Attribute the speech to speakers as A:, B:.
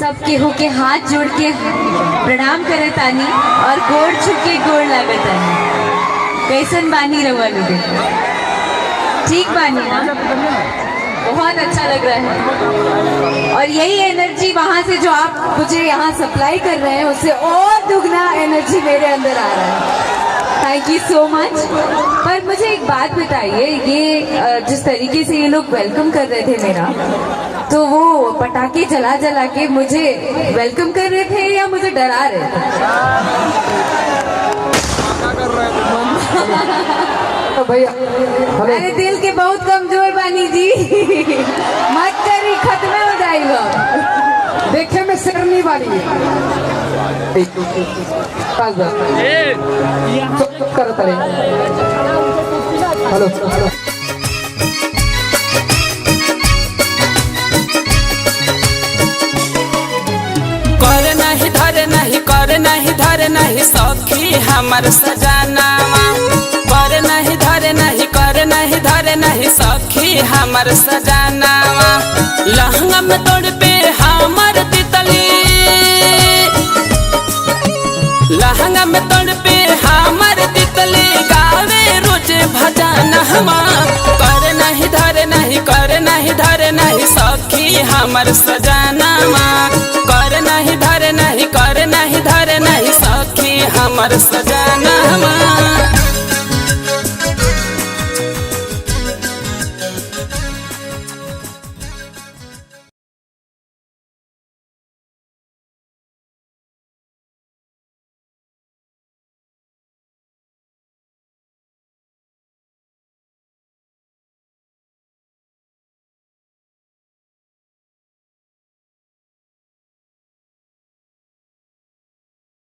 A: सब केहू के हाथ जोड़ के प्रणाम करे तानी और गोड़ छुके गोड़ लागतानी। कैसन बानी रवा लोगे? ठीक बानी ना? बहुत अच्छा लग रहा है और यही एनर्जी वहाँ से जो आप मुझे यहाँ सप्लाई कर रहे हैं उससे और दुगना एनर्जी मेरे अंदर आ रहा है। Thank you so much. पर मुझे एक बात बताइए, ये जिस तरीके से ये लोग वेलकम कर रहे थे मेरा, तो वो पटाखे जला जला के मुझे वेलकम कर रहे थे या मुझे डरा रहे थे?
B: भैया
A: अरे दिल के बहुत कमजोर बानी जी। मत करी, खत्म हो जाएगा।
B: देखे में शेरनी वाली करता रहे। हेलो
C: कर नहीं धरे नहीं कर नहीं धरे नहीं सखी हमर सजनावा। कर नहीं धरे नहीं कर नहीं धरे नहीं सखी हमर सजनावा। लहंगा में तोड़ पे हमर तितली, लहंगा में तोड़ पे हमर तितली गावे रोज भजन हमा। कर नहीं धरे नहीं कर नहीं धरे नहीं सखी हमर सजनावा। कर नहीं धरे नहीं कर नहीं धरे नहीं सखी हमर सजनावा।